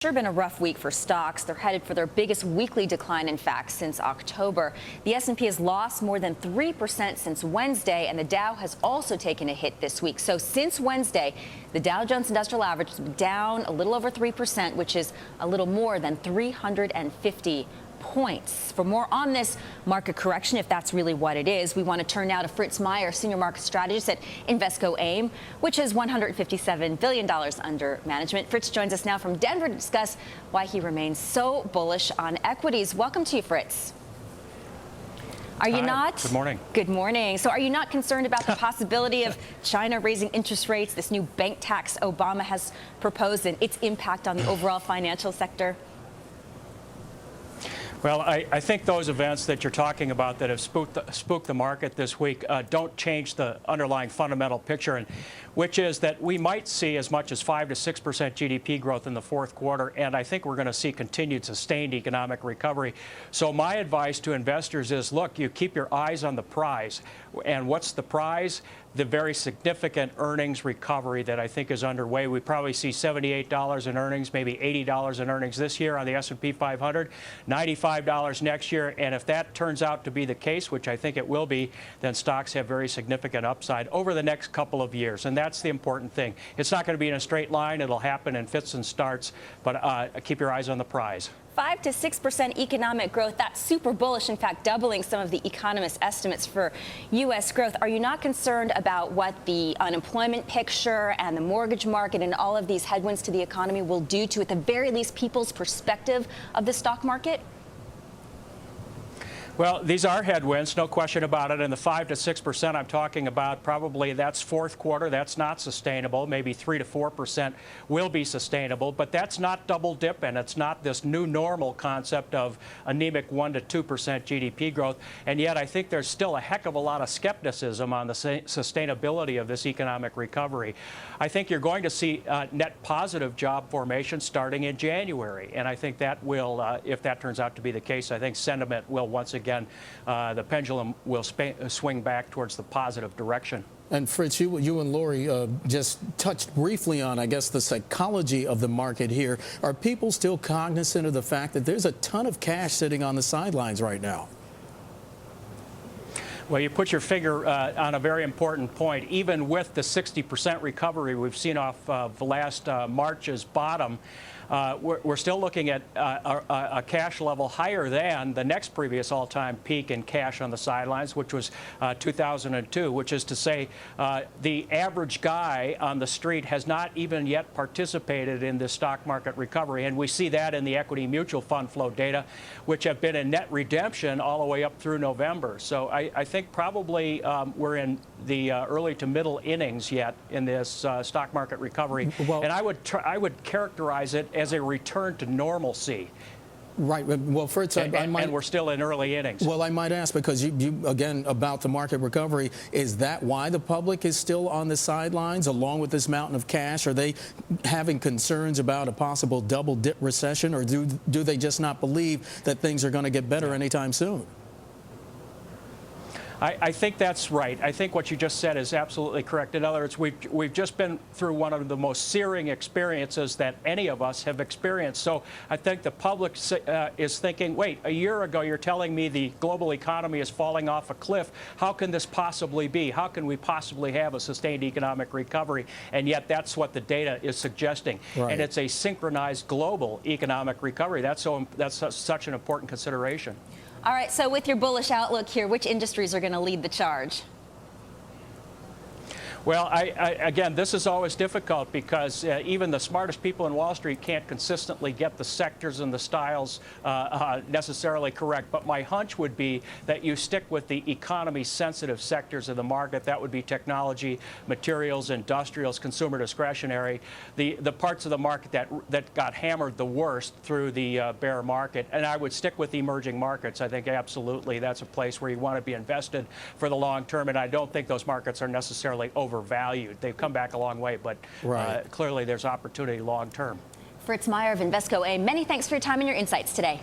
Sure been a rough week for stocks. They're headed for their biggest weekly decline, in fact, since October. The S&P has lost more than 3% since Wednesday, and the Dow has also taken a hit this week. So since Wednesday, the Dow Jones Industrial Average is down a little over 3%, which is a little more than 350 points. For more on this market correction, if that's really what it is, we want to turn now to Fritz Meyer, senior market strategist at Invesco Aim, which is $157 billion under management. Fritz joins us now from Denver to discuss why he remains so bullish on equities. Welcome to you, Fritz. Are you not? Good morning. Good morning. So are you not concerned about the possibility of China raising interest rates, this new bank tax Obama has proposed, and its impact on the overall financial sector? Well, I think those events that you're talking about that have spooked the market this week don't change the underlying fundamental picture, and which is that we might see as much as 5 to 6% GDP growth in the fourth quarter, and I think we're going to see continued sustained economic recovery. So my advice to investors is, look, you keep your eyes on the prize. And what's the prize? The very significant earnings recovery that I think is underway. We probably see $78 in earnings, maybe $80 in earnings this year on the S&P 500, $95 next year. And if that turns out to be the case, which I think it will be, then stocks have very significant upside over the next couple of years. And that's the important thing. It's not going to be in a straight line. It'll happen in fits and starts. But keep your eyes on the prize. 5 to 6% economic growth, that's super bullish, in fact, doubling some of the economists' estimates for U.S. growth. Are you not concerned about what the unemployment picture and the mortgage market and all of these headwinds to the economy will do to, at the very least, people's perspective of the stock market? Well, these are headwinds, no question about it. And the 5 to 6% I'm talking about, probably that's fourth quarter. That's not sustainable. Maybe 3 to 4% will be sustainable. But that's not double dip, and it's not this new normal concept of anemic 1 to 2% GDP growth. And yet I think there's still a heck of a lot of skepticism on the sustainability of this economic recovery. I think you're going to see net positive job formation starting in January. And I think that will, if that turns out to be the case, I think sentiment will once again the pendulum will swing back towards the positive direction. And Fritz, you and Lori just touched briefly on, I guess, the psychology of the market here. Are people still cognizant of the fact that there's a ton of cash sitting on the sidelines right now? Well, you put your finger on a very important point. Even with the 60% recovery we've seen off the last March's bottom, we're still looking at a cash level higher than the next previous all-time peak in cash on the sidelines, which was 2002, which is to say the average guy on the street has not even yet participated in this stock market recovery. And we see that in the equity mutual fund flow data, which have been in net redemption all the way up through November. So I think probably we're in the early to middle innings yet in this stock market recovery. Well, and I would characterize it as a return to normalcy. Right. Well, Fritz, and we're still in early innings. Well, I might ask, because you again, about the market recovery, is that why the public is still on the sidelines along with this mountain of cash? Are they having concerns about a possible double dip recession, or do they just not believe that things are going to get better anytime soon? I think that's right. I think what you just said is absolutely correct. In other words, we've just been through one of the most searing experiences that any of us have experienced. So I think the public is thinking, wait, a year ago you're telling me the global economy is falling off a cliff. How can this possibly be? How can we possibly have a sustained economic recovery? And yet that's what the data is suggesting. Right. And it's a synchronized global economic recovery. That's such an important consideration. All right, so with your bullish outlook here, which industries are going to lead the charge? Well, again, this is always difficult because even the smartest people in Wall Street can't consistently get the sectors and the styles necessarily correct. But my hunch would be that you stick with the economy-sensitive sectors of the market. That would be technology, materials, industrials, consumer discretionary, the parts of the market that got hammered the worst through the bear market. And I would stick with the emerging markets. I think absolutely that's a place where you want to be invested for the long term. And I don't think those markets are necessarily overvalued. They've come back a long way, but clearly there's opportunity long term. Fritz Meyer of Invesco Aim, many thanks for your time and your insights today.